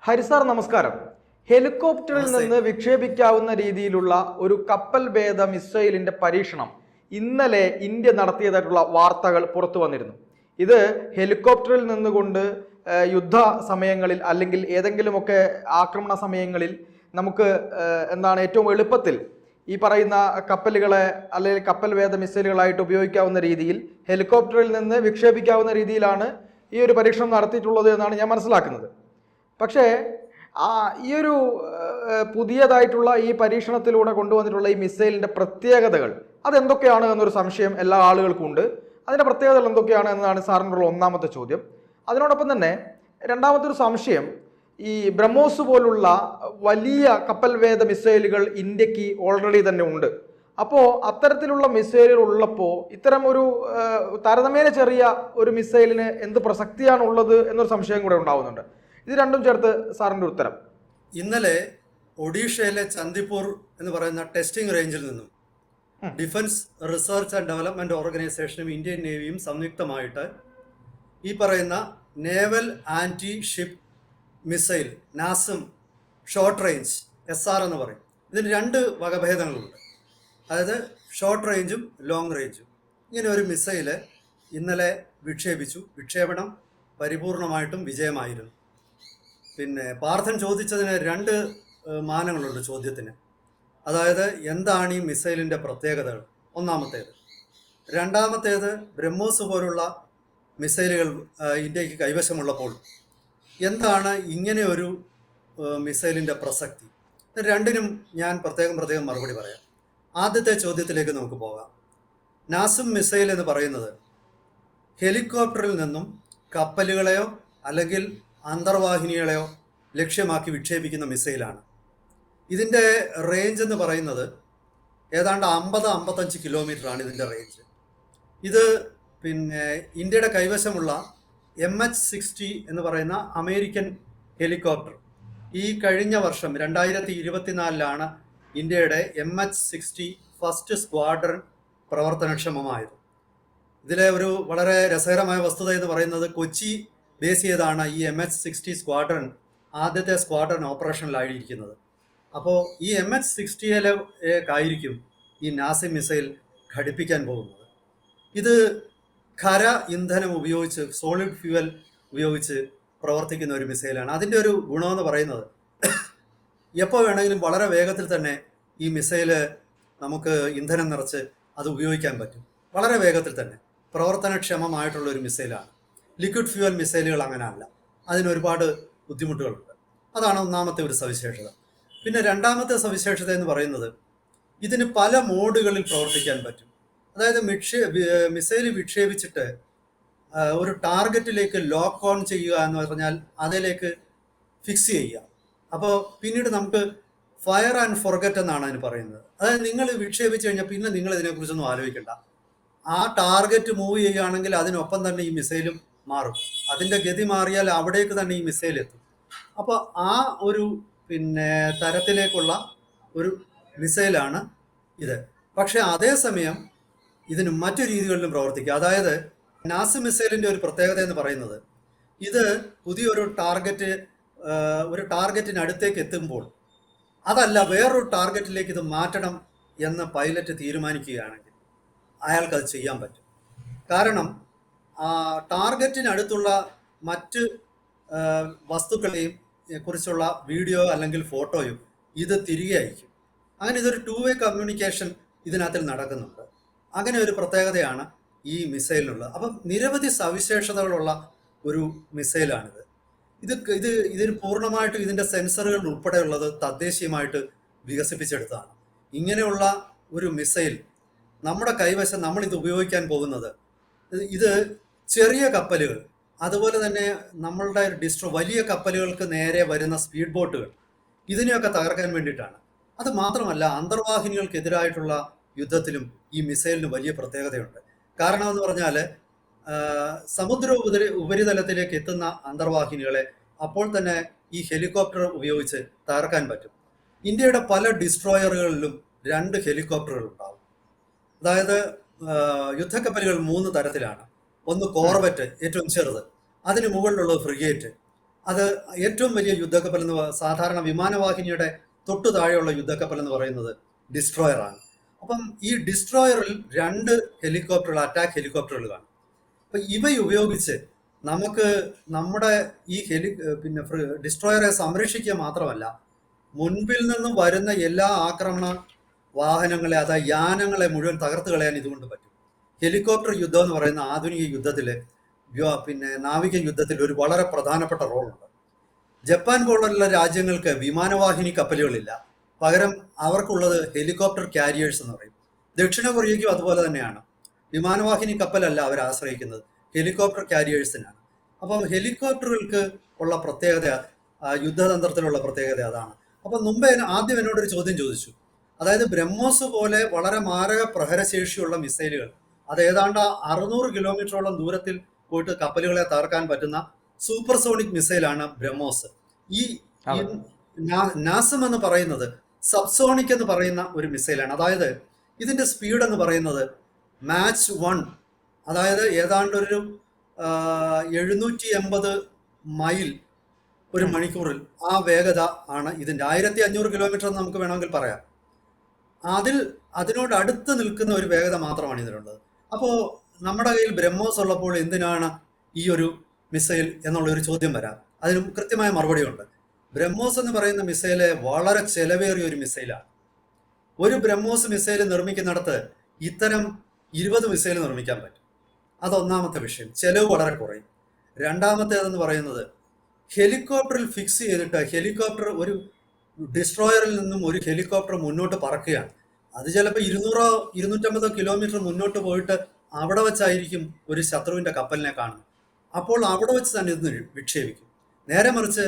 ഹരിസാർ നമസ്കാരം. ഹെലികോപ്റ്ററിൽ നമസ്തേ. നിന്ന് വിക്ഷേപിക്കാവുന്ന രീതിയിലുള്ള ഒരു കപ്പൽ ഭേദ മിസൈലിന്റെ പരീക്ഷണം ഇന്നലെ ഇന്ത്യ നടത്തിയതായിട്ടുള്ള വാർത്തകൾ പുറത്തു വന്നിരുന്നു. ഇത് ഹെലികോപ്റ്ററിൽ നിന്നുകൊണ്ട് യുദ്ധ സമയങ്ങളിൽ അല്ലെങ്കിൽ ഏതെങ്കിലുമൊക്കെ ആക്രമണ സമയങ്ങളിൽ നമുക്ക് ഏറ്റവും എളുപ്പത്തിൽ ഈ പറയുന്ന കപ്പലുകളെ അല്ലെങ്കിൽ കപ്പൽ ഭേദ മിസൈലുകളായിട്ട് ഉപയോഗിക്കാവുന്ന രീതിയിൽ ഹെലികോപ്റ്ററിൽ നിന്ന് വിക്ഷേപിക്കാവുന്ന രീതിയിലാണ് ഈ ഒരു പരീക്ഷണം നടത്തിയിട്ടുള്ളത് എന്നാണ് ഞാൻ മനസ്സിലാക്കുന്നത്. പക്ഷേ ഈ ഒരു പുതിയതായിട്ടുള്ള ഈ പരീക്ഷണത്തിലൂടെ കൊണ്ടുവന്നിട്ടുള്ള ഈ മിസൈലിൻ്റെ പ്രത്യേകതകൾ അതെന്തൊക്കെയാണ് എന്നൊരു സംശയം എല്ലാ ആളുകൾക്കും ഉണ്ട്. അതിൻ്റെ പ്രത്യേകതകൾ എന്തൊക്കെയാണ് എന്നതാണ് സാറിനുള്ള ഒന്നാമത്തെ ചോദ്യം. അതിനോടൊപ്പം തന്നെ രണ്ടാമത്തെ ഒരു സംശയം, ഈ ബ്രഹ്മോസ് പോലുള്ള വലിയ കപ്പൽ വേദ മിസൈലുകൾ ഇന്ത്യക്ക് ഓൾറെഡി തന്നെ ഉണ്ട്. അപ്പോൾ അത്തരത്തിലുള്ള മിസൈലുകൾ ഉള്ളപ്പോൾ ഇത്തരം ഒരു താരതമ്യേന ചെറിയ ഒരു മിസൈലിന് എന്ത് പ്രസക്തിയാണ് ഉള്ളത് എന്നൊരു സംശയം കൂടെ ഉണ്ടാവുന്നുണ്ട്. ഇത് രണ്ടും ചേർത്ത് സാറിൻ്റെ ഉത്തരം. ഇന്നലെ ഒഡീഷയിലെ ചന്ദിപ്പൂർ എന്ന് പറയുന്ന ടെസ്റ്റിംഗ് റേഞ്ചിൽ നിന്നും ഡിഫൻസ് റിസർച്ച് ആൻഡ് ഡെവലപ്മെന്റ് ഓർഗനൈസേഷനും ഇന്ത്യൻ നേവിയും സംയുക്തമായിട്ട് ഈ പറയുന്ന നേവൽ ആന്റി ഷിപ്പ് മിസൈൽ നാസം ഷോർട്ട് റേഞ്ച് SR എന്ന് പറയും. ഇതിന് രണ്ട് വകഭേദങ്ങളുണ്ട്. അതായത് ഷോർട്ട് റേഞ്ചും ലോങ് റേഞ്ചും. ഇങ്ങനെ ഒരു മിസൈല് ഇന്നലെ വിക്ഷേപിച്ചു. വിക്ഷേപണം പരിപൂർണമായിട്ടും വിജയമായിരുന്നു. പിന്നെ പാർത്ഥൻ ചോദിച്ചതിന് രണ്ട് മാനങ്ങളുണ്ട് ചോദ്യത്തിന്. അതായത് എന്താണ് ഈ മിസൈലിൻ്റെ പ്രത്യേകതകൾ, ഒന്നാമത്തേത്. രണ്ടാമത്തേത്, ബ്രഹ്മോസ് പോലുള്ള മിസൈലുകൾ ഇന്ത്യക്ക് കൈവശമുള്ളപ്പോൾ എന്താണ് ഇങ്ങനെ ഒരു മിസൈലിൻ്റെ പ്രസക്തി. രണ്ടിനും ഞാൻ പ്രത്യേകം മറുപടി പറയാം. ആദ്യത്തെ ചോദ്യത്തിലേക്ക് നമുക്ക് പോകാം. നാസം മിസൈൽ എന്ന് പറയുന്നത് ഹെലികോപ്റ്ററിൽ നിന്നും കപ്പലുകളെയോ അല്ലെങ്കിൽ അന്തർവാഹിനികളെയോ ലക്ഷ്യമാക്കി വിക്ഷേപിക്കുന്ന മിസൈലാണ്. ഇതിൻ്റെ റേഞ്ച് എന്ന് പറയുന്നത് ഏതാണ്ട് 50-55 കിലോമീറ്ററാണ് ഇതിൻ്റെ റേഞ്ച്. ഇത് പിന്നെ ഇന്ത്യയുടെ കൈവശമുള്ള MH-60 എന്ന് പറയുന്ന അമേരിക്കൻ ഹെലികോപ്റ്റർ ഈ കഴിഞ്ഞ വർഷം 2024 ഇന്ത്യയുടെ MH-60 ഫസ്റ്റ് സ്ക്വാഡ്രൺ പ്രവർത്തനക്ഷമമായത്. ഇതിലെ ഒരു വളരെ രസകരമായ വസ്തുത എന്ന് പറയുന്നത് കൊച്ചി ബേസ് ചെയ്താണ് ഈ MH-60 സ്ക്വാഡ്രൺ ആദ്യത്തെ സ്ക്വാഡ്രൺ ഓപ്പറേഷനിലായിരിക്കുന്നത്. അപ്പോൾ ഈ MH-60-ലേക്കായിരിക്കും ഈ നാസം മിസൈൽ ഘടിപ്പിക്കാൻ പോകുന്നത്. ഇത് ഖര ഇന്ധനം ഉപയോഗിച്ച്, സോളിഡ് ഫ്യൂവൽ ഉപയോഗിച്ച് പ്രവർത്തിക്കുന്ന ഒരു മിസൈലാണ്. അതിൻ്റെ ഒരു ഗുണമെന്ന് പറയുന്നത് എപ്പോൾ വേണമെങ്കിലും വളരെ വേഗത്തിൽ തന്നെ ഈ മിസൈല് നമുക്ക് ഇന്ധനം നിറച്ച് അത് ഉപയോഗിക്കാൻ പറ്റും. വളരെ വേഗത്തിൽ തന്നെ പ്രവർത്തനക്ഷമമായിട്ടുള്ള ഒരു മിസൈലാണ്. ലിക്വിഡ് ഫ്യൂവൽ മിസൈലുകൾ അങ്ങനെ അല്ല, അതിനൊരുപാട് ബുദ്ധിമുട്ടുകളുണ്ട്. അതാണ് ഒന്നാമത്തെ ഒരു സവിശേഷത. പിന്നെ രണ്ടാമത്തെ സവിശേഷത എന്ന് പറയുന്നത് ഇതിന് പല മോഡുകളിൽ പ്രവർത്തിക്കാൻ പറ്റും. അതായത് മിസൈൽ വിക്ഷേപിച്ചിട്ട് ഒരു ടാർഗറ്റിലേക്ക് ലോക്ക് ഓൺ ചെയ്യുക എന്ന് പറഞ്ഞാൽ അതിലേക്ക് ഫിക്സ് ചെയ്യുക. അപ്പോൾ പിന്നീട് നമുക്ക് ഫയർ ആൻഡ് ഫോർഗറ്റ് എന്നാണ് അതിന് പറയുന്നത്. അതായത് നിങ്ങൾ വിക്ഷേപിച്ച് കഴിഞ്ഞാൽ പിന്നെ നിങ്ങൾ ഇതിനെക്കുറിച്ചൊന്നും ആലോചിക്കണ്ട. ആ ടാർഗറ്റ് മൂവ് ചെയ്യുകയാണെങ്കിൽ അതിനൊപ്പം തന്നെ ഈ മിസൈലും മാറും. അതിൻ്റെ ഗതി മാറിയാൽ അവിടേക്ക് തന്നെ ഈ മിസൈൽ എത്തും. അപ്പോൾ ആ ഒരു തരത്തിലേക്കുള്ള ഒരു മിസൈലാണ് ഇത്. പക്ഷേ അതേസമയം ഇതിന് മറ്റു രീതികളിലും പ്രവർത്തിക്കുക. അതായത് നാസം മിസൈലിൻ്റെ ഒരു പ്രത്യേകത എന്ന് പറയുന്നത് ഇത് പുതിയൊരു ടാർഗറ്റിനടുത്തേക്ക് എത്തുമ്പോൾ അതല്ല വേറൊരു ടാർഗറ്റിലേക്ക് ഇത് മാറ്റണം എന്ന് പൈലറ്റ് തീരുമാനിക്കുകയാണെങ്കിൽ അയാൾക്കത് ചെയ്യാൻ പറ്റും. കാരണം ടാർഗറ്റിനടുത്തുള്ള മറ്റ് വസ്തുക്കളെയും കുറിച്ചുള്ള വീഡിയോ അല്ലെങ്കിൽ ഫോട്ടോയും ഇത് തിരികെ അയക്കും. അങ്ങനെ ഇതൊരു 2-വേ കമ്മ്യൂണിക്കേഷൻ ഇതിനകത്തിൽ നടക്കുന്നുണ്ട്. അങ്ങനെ ഒരു പ്രത്യേകതയാണ് ഈ മിസൈലിനുള്ളത്. അപ്പം നിരവധി സവിശേഷതകളുള്ള ഒരു മിസൈലാണിത്. ഇതിന് പൂർണ്ണമായിട്ടും ഇതിൻ്റെ സെൻസറുകൾ ഉൾപ്പെടെയുള്ളത് തദ്ദേശീയമായിട്ട് വികസിപ്പിച്ചെടുത്തതാണ്. ഇങ്ങനെയുള്ള ഒരു മിസൈൽ നമ്മുടെ കൈവശം നമ്മളിത് ഉപയോഗിക്കാൻ പോകുന്നത് ഇത് ചെറിയ കപ്പലുകൾ, അതുപോലെ തന്നെ നമ്മളുടെ വലിയ കപ്പലുകൾക്ക് നേരെ വരുന്ന സ്പീഡ് ബോട്ടുകൾ, ഇതിനെയൊക്കെ തകർക്കാൻ വേണ്ടിയിട്ടാണ്. അത് മാത്രമല്ല, അന്തർവാഹിനികൾക്കെതിരായിട്ടുള്ള യുദ്ധത്തിലും ഈ മിസൈലിന് വലിയ പ്രത്യേകതയുണ്ട്. കാരണം എന്ന് പറഞ്ഞാൽ സമുദ്ര ഉപരിതലത്തിലേക്ക് എത്തുന്ന അന്തർവാഹിനികളെ അപ്പോൾ തന്നെ ഈ ഹെലികോപ്റ്റർ ഉപയോഗിച്ച് തകർക്കാൻ പറ്റും. ഇന്ത്യയുടെ പല ഡിസ്ട്രോയറുകളിലും 2 ഹെലികോപ്റ്ററുകൾ ഉണ്ടാവും. അതായത് യുദ്ധക്കപ്പലുകൾ 3 തരത്തിലാണ്. ഒന്ന് കോർവെറ്റ്, ഏറ്റവും ചെറുത്, അതിന് മുകളിലുള്ളത് ഫ്രിഗേറ്റ്, അത് ഏറ്റവും വലിയ യുദ്ധക്കപ്പൽ സാധാരണ വിമാനവാഹിനിയുടെ തൊട്ടു താഴെയുള്ള യുദ്ധക്കപ്പൽ എന്ന് പറയുന്നത് ഡിസ്ട്രോയർ ആണ്. അപ്പം ഈ ഡിസ്ട്രോയറിൽ 2 ഹെലികോപ്റ്ററുകൾ, അറ്റാക്ക് ഹെലികോപ്റ്ററുകൾ കാണും. അപ്പൊ ഇവ ഉപയോഗിച്ച് നമുക്ക് നമ്മുടെ ഈ ഡിസ്ട്രോയറെ സംരക്ഷിക്കുക മാത്രമല്ല, മുൻപിൽ നിന്നും വരുന്ന എല്ലാ ആക്രമണ വാഹനങ്ങളെ, അതായത് യാനങ്ങളെ മുഴുവൻ തകർത്ത് കളയാൻ ഇതുകൊണ്ട് പറ്റും. ഹെലികോപ്റ്റർ യുദ്ധം എന്ന് പറയുന്ന ആധുനിക യുദ്ധത്തില് നാവിക യുദ്ധത്തിൽ ഒരു വളരെ പ്രധാനപ്പെട്ട റോളുണ്ട്. ജപ്പാൻ പോലുള്ള രാജ്യങ്ങൾക്ക് വിമാനവാഹിനി കപ്പലുകളില്ല, പകരം അവർക്കുള്ളത് ഹെലികോപ്റ്റർ കാരിയേഴ്സ് എന്ന് പറയും. ദക്ഷിണ കൊറിയയ്ക്കും അതുപോലെ തന്നെയാണ്. വിമാനവാഹിനി കപ്പലല്ല അവർ ആശ്രയിക്കുന്നത്, ഹെലികോപ്റ്റർ കാരിയേഴ്സിനാണ്. അപ്പം ഹെലികോപ്റ്ററുകൾക്ക് ഉള്ള പ്രത്യേകത, യുദ്ധതന്ത്രത്തിലുള്ള പ്രത്യേകത അതാണ്. അപ്പം മുമ്പ് ആദ്യം എന്നോടൊരു ചോദ്യം ചോദിച്ചു, അതായത് ബ്രഹ്മോസ് പോലെ വളരെ മാരക പ്രഹരശേഷിയുള്ള മിസൈലുകൾ, അത് ഏതാണ്ട് 600 കിലോമീറ്ററോളം ദൂരത്തിൽ പോയിട്ട് കപ്പലുകളെ തകർക്കാൻ പറ്റുന്ന സൂപ്പർസോണിക് മിസൈലാണ് ബ്രഹ്മോസ്. ഈ നാസം എന്ന് പറയുന്നത് സബ്സോണിക് എന്ന് പറയുന്ന ഒരു മിസൈലാണ്. അതായത് ഇതിന്റെ സ്പീഡ് എന്ന് പറയുന്നത് മാച്ച് 1, അതായത് ഏതാണ്ട് ഒരു 780 മൈൽ ഒരു മണിക്കൂറിൽ ആ വേഗത ആണ് ഇതിന്റെ. 1500 കിലോമീറ്റർ എന്ന് നമുക്ക് വേണമെങ്കിൽ പറയാം. അതിനോട് അടുത്ത് നിൽക്കുന്ന ഒരു വേഗത മാത്രമാണ് ഇതിനുള്ളത്. അപ്പോൾ നമ്മുടെ കയ്യിൽ ബ്രഹ്മോസ് ഉള്ളപ്പോൾ എന്തിനാണ് ഈ ഒരു മിസൈൽ എന്നുള്ളൊരു ചോദ്യം വരാം. അതിന് കൃത്യമായ മറുപടിയുണ്ട്. ബ്രഹ്മോസ് എന്ന് പറയുന്ന മിസൈല് വളരെ ചെലവേറിയ ഒരു മിസൈലാണ്. ഒരു ബ്രഹ്മോസ് മിസൈൽ നിർമ്മിക്കുന്നിടത്ത് ഇത്തരം 20 മിസൈൽ നിർമ്മിക്കാൻ പറ്റും. അതൊന്നാമത്തെ വിഷയം, ചെലവ് വളരെ കുറയും. രണ്ടാമത്തേതെന്ന് പറയുന്നത്, ഹെലികോപ്റ്ററിൽ ഫിക്സ് ചെയ്തിട്ട് ഹെലികോപ്റ്റർ ഒരു ഡിസ്ട്രോയറിൽ നിന്നും ഒരു ഹെലികോപ്റ്റർ മുന്നോട്ട് പറക്കുകയാണ്. അത് ചിലപ്പോൾ 200-250 കിലോമീറ്റർ മുന്നോട്ട് പോയിട്ട് അവിടെ വെച്ചായിരിക്കും ഒരു ശത്രുവിന്റെ കപ്പലിനെ കാണുന്നത്. അപ്പോൾ അവിടെ വെച്ച് തന്നെ ഇത് വിക്ഷേപിക്കും. നേരെ മറിച്ച്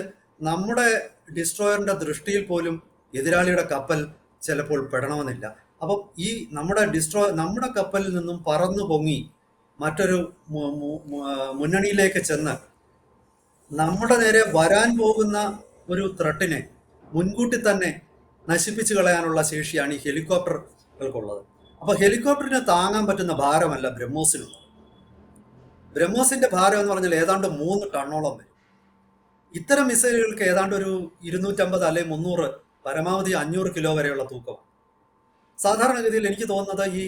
നമ്മുടെ ഡിസ്ട്രോയറിന്റെ ദൃഷ്ടിയിൽ പോലും എതിരാളിയുടെ കപ്പൽ ചിലപ്പോൾ പെടണമെന്നില്ല. അപ്പം ഈ നമ്മുടെ കപ്പലിൽ നിന്നും പറന്നു പൊങ്ങി മറ്റൊരു മുന്നണിയിലേക്ക് ചെന്ന് നമ്മുടെ നേരെ വരാൻ പോകുന്ന ഒരു ത്രെട്ടിനെ മുൻകൂട്ടി തന്നെ നശിപ്പിച്ചു കളയാനുള്ള ശേഷിയാണ് ഈ ഹെലികോപ്റ്ററുകൾക്കുള്ളത്. അപ്പൊ ഹെലികോപ്റ്ററിന് താങ്ങാൻ പറ്റുന്ന ഭാരമല്ല ബ്രഹ്മോസിനുള്ളത്. ബ്രഹ്മോസിന്റെ ഭാരം എന്ന് പറഞ്ഞാൽ ഏതാണ്ട് 3 ടണ്ണോളം വരും. ഇത്തരം മിസൈലുകൾക്ക് ഏതാണ്ട് ഒരു 250 അല്ലെങ്കിൽ 300, പരമാവധി 500 കിലോ വരെയുള്ള തൂക്കമാണ്. സാധാരണഗതിയിൽ എനിക്ക് തോന്നുന്നത് ഈ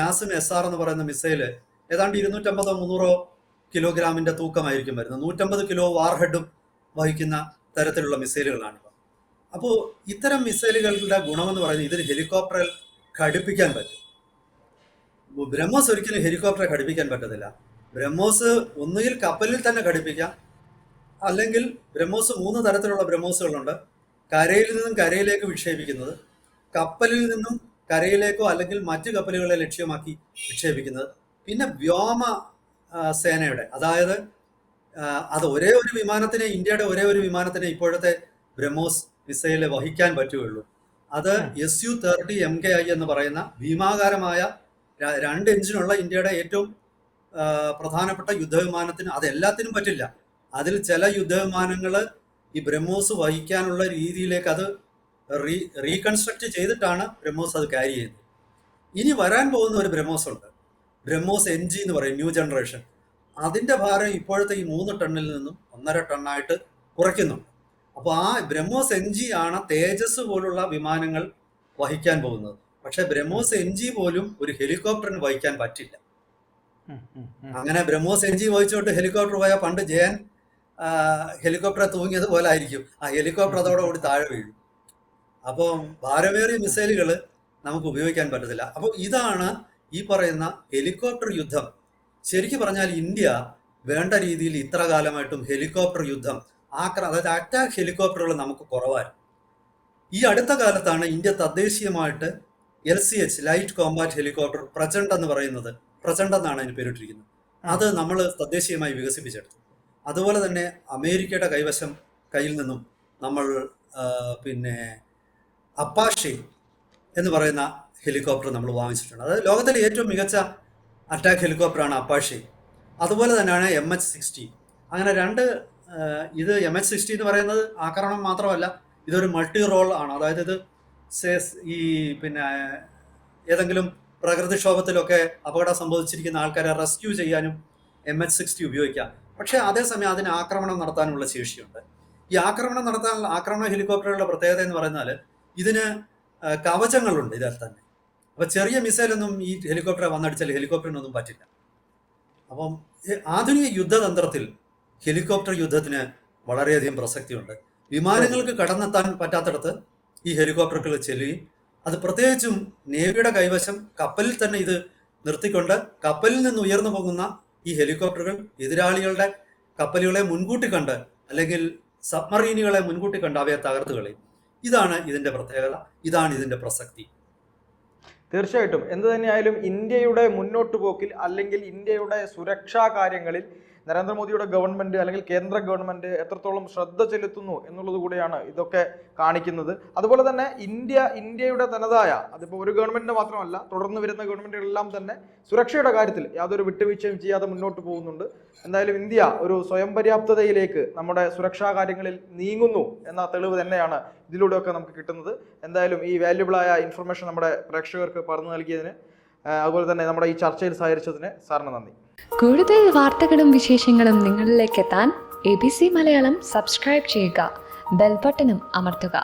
നാസിം SR എന്ന് പറയുന്ന മിസൈല് ഏതാണ്ട് 250-300 കിലോഗ്രാമിന്റെ തൂക്കമായിരിക്കും വരുന്നത്. 150 കിലോ വാർഹെഡും വഹിക്കുന്ന തരത്തിലുള്ള മിസൈലുകളാണിവ. അപ്പോൾ ഇത്തരം മിസൈലുകളുടെ ഗുണമെന്ന് പറയുന്നത് ഇതിന് ഹെലികോപ്റ്ററിൽ ഘടിപ്പിക്കാൻ പറ്റും. ബ്രഹ്മോസ് ഒരിക്കലും ഹെലികോപ്റ്ററെ ഘടിപ്പിക്കാൻ പറ്റത്തില്ല. ബ്രഹ്മോസ് ഒന്നുകിൽ കപ്പലിൽ തന്നെ ഘടിപ്പിക്കാം, അല്ലെങ്കിൽ ബ്രഹ്മോസ് 3 തരത്തിലുള്ള ബ്രഹ്മോസുകളുണ്ട്. കരയിൽ നിന്നും കരയിലേക്ക് വിക്ഷേപിക്കുന്നത്, കപ്പലിൽ നിന്നും കരയിലേക്കോ അല്ലെങ്കിൽ മറ്റു കപ്പലുകളെ ലക്ഷ്യമാക്കി വിക്ഷേപിക്കുന്നത്, പിന്നെ വ്യോമ സേനയുടെ, അതായത് അത് ഒരേ ഒരു വിമാനത്തിനെ, ഇന്ത്യയുടെ ഒരേ ഒരു വിമാനത്തിനെ ഇപ്പോഴത്തെ ബ്രഹ്മോസ് മിസൈല് വഹിക്കാൻ പറ്റുകയുള്ളൂ. അത് Su-30 MKI എന്ന് പറയുന്ന ഭീമാകാരമായ 2 എഞ്ചിനുള്ള ഇന്ത്യയുടെ ഏറ്റവും പ്രധാനപ്പെട്ട യുദ്ധവിമാനത്തിന് അതെല്ലാത്തിനും പറ്റില്ല. അതിൽ ചില യുദ്ധവിമാനങ്ങൾ ഈ ബ്രഹ്മോസ് വഹിക്കാനുള്ള രീതിയിലേക്ക് അത് റീകൺസ്ട്രക്ട് ചെയ്തിട്ടാണ് ബ്രഹ്മോസ് അത് ക്യാരി ചെയ്യുന്നത്. ഇനി വരാൻ പോകുന്ന ഒരു ബ്രഹ്മോസ് ഉണ്ട്, ബ്രഹ്മോസ് NG എന്ന് പറയും, ന്യൂ ജനറേഷൻ. അതിന്റെ ഭാരം ഇപ്പോഴത്തെ ഈ 3 ടണ്ണിൽ നിന്നും 1.5 ടണ്ണായിട്ട് കുറയ്ക്കുന്നുണ്ട്. അപ്പോൾ ആ ബ്രഹ്മോസ് NG ആണ് തേജസ് പോലുള്ള വിമാനങ്ങൾ വഹിക്കാൻ പോകുന്നത്. പക്ഷെ ബ്രഹ്മോസ് NG പോലും ഒരു ഹെലികോപ്റ്ററിന് വഹിക്കാൻ പറ്റില്ല. അങ്ങനെ ബ്രഹ്മോസ് NG വഹിച്ചോട്ട് ഹെലികോപ്റ്റർ പോയാൽ പണ്ട് ജയൻ ഹെലികോപ്റ്ററെ തൂങ്ങിയത് പോലെ ആയിരിക്കും. ആ ഹെലികോപ്റ്റർ അതോടുകൂടി താഴെ വീഴും. അപ്പം ഭാരമേറിയ മിസൈലുകൾ നമുക്ക് ഉപയോഗിക്കാൻ പറ്റത്തില്ല. അപ്പോൾ ഇതാണ് ഈ പറയുന്ന ഹെലികോപ്റ്റർ യുദ്ധം. ശരിക്കും പറഞ്ഞാൽ ഇന്ത്യ വേണ്ട രീതിയിൽ ഇത്ര കാലമായിട്ടും ഹെലികോപ്റ്റർ യുദ്ധം അതായത് അറ്റാക്ക് ഹെലികോപ്റ്ററുകൾ നമുക്ക് കുറവായിരുന്നു. ഈ അടുത്ത കാലത്താണ് ഇന്ത്യ തദ്ദേശീയമായിട്ട് LCH, light combat helicopter Prachand എന്ന് പറയുന്നത്, പ്രചണ്ഡ് എന്നാണ് അതിന് പേരിട്ടിരിക്കുന്നത്, അത് നമ്മൾ തദ്ദേശീയമായി വികസിപ്പിച്ചെടുത്തു. അതുപോലെ തന്നെ അമേരിക്കയുടെ കയ്യിൽ നിന്നും നമ്മൾ അപ്പാഷെ എന്ന് പറയുന്ന ഹെലികോപ്റ്റർ നമ്മൾ വാങ്ങിച്ചിട്ടുണ്ട്. അതായത് ലോകത്തിലെ ഏറ്റവും മികച്ച അറ്റാക്ക് ഹെലികോപ്റ്ററാണ് അപ്പാഷെ. അതുപോലെ തന്നെയാണ് MH-60. അങ്ങനെ ഇത് MH-60 എന്ന് പറയുന്നത് ആക്രമണം മാത്രമല്ല, ഇതൊരു മൾട്ടി റോൾ ആണ്. അതായത് ഇത് ഈ ഏതെങ്കിലും പ്രകൃതിക്ഷോഭത്തിലൊക്കെ അപകടം സംഭവിച്ചിരിക്കുന്ന ആൾക്കാരെ റെസ്ക്യൂ ചെയ്യാനും MH-60 ഉപയോഗിക്കാം. പക്ഷേ അതേസമയം അതിന് ആക്രമണം നടത്താനുള്ള ശേഷിയുണ്ട്. ഈ ആക്രമണ ഹെലികോപ്റ്ററുകളുടെ പ്രത്യേകത എന്ന് പറഞ്ഞാൽ ഇതിന് കവചങ്ങളുണ്ട് ഇതിൽ തന്നെ. അപ്പോൾ ചെറിയ മിസൈലൊന്നും ഈ ഹെലികോപ്റ്ററെ വന്നടിച്ചാൽ ഹെലികോപ്റ്ററിനൊന്നും പറ്റില്ല. അപ്പം ആധുനിക യുദ്ധതന്ത്രത്തിൽ ഹെലികോപ്റ്റർ യുദ്ധത്തിന് വളരെയധികം പ്രസക്തിയുണ്ട്. വിമാനങ്ങൾക്ക് കടന്നെത്താൻ പറ്റാത്തിടത്ത് ഈ ഹെലികോപ്റ്ററുകൾ ചെല്ലുകയും അത് പ്രത്യേകിച്ചും നേവിയുടെ കൈവശം കപ്പലിൽ തന്നെ ഇത് നിർത്തിക്കൊണ്ട് കപ്പലിൽ നിന്ന് ഉയർന്നു പോകുന്ന ഈ ഹെലികോപ്റ്ററുകൾ എതിരാളികളുടെ കപ്പലുകളെ മുൻകൂട്ടി കണ്ട് അല്ലെങ്കിൽ സബ്മറീനുകളെ മുൻകൂട്ടി കണ്ട് അവയെ തകർത്ത് കളയും. ഇതാണ് ഇതിൻ്റെ പ്രത്യേകത, ഇതാണ് ഇതിൻ്റെ പ്രസക്തി. തീർച്ചയായിട്ടും എന്ത് തന്നെയായാലും ഇന്ത്യയുടെ മുന്നോട്ട് പോക്കിൽ അല്ലെങ്കിൽ ഇന്ത്യയുടെ സുരക്ഷാ കാര്യങ്ങളിൽ നരേന്ദ്രമോദിയുടെ ഗവൺമെന്റ് അല്ലെങ്കിൽ കേന്ദ്ര ഗവൺമെന്റ് എത്രത്തോളം ശ്രദ്ധ ചെലുത്തുന്നു എന്നുള്ളത് കൂടിയാണ് ഇതൊക്കെ കാണിക്കുന്നത്. അതുപോലെ തന്നെ ഇന്ത്യയുടെ തനതായ, അതിപ്പോൾ ഒരു ഗവൺമെന്റിന്റെ മാത്രമല്ല, തുടർന്ന് വരുന്ന ഗവൺമെന്റുകളെല്ലാം തന്നെ സുരക്ഷയുടെ കാര്യത്തിൽ യാതൊരു വിട്ടുവീഴ്ചയും ചെയ്യാതെ മുന്നോട്ട് പോകുന്നുണ്ട്. എന്തായാലും ഇന്ത്യ ഒരു സ്വയം പര്യാപ്തതയിലേക്ക് നമ്മുടെ സുരക്ഷാ കാര്യങ്ങളിൽ നീങ്ങുന്നു എന്ന തെളിവ് തന്നെയാണ് ഇതിലൂടെയൊക്കെ നമുക്ക് കിട്ടുന്നത്. എന്തായാലും ഈ വാല്യുബിളായ ഇൻഫർമേഷൻ നമ്മുടെ പ്രേക്ഷകർക്ക് പറഞ്ഞു നൽകിയതിന്, അതുപോലെ തന്നെ നമ്മുടെ ഈ ചർച്ചയിൽ സഹകരിച്ചതിന് സാറിന് നന്ദി. കൂടുതൽ വാർത്തകളും വിശേഷങ്ങളും നിങ്ങളിലേക്ക് എത്താൻ ABC മലയാളം സബ്സ്ക്രൈബ് ചെയ്യുക, ബെൽ ബട്ടണും അമർത്തുക.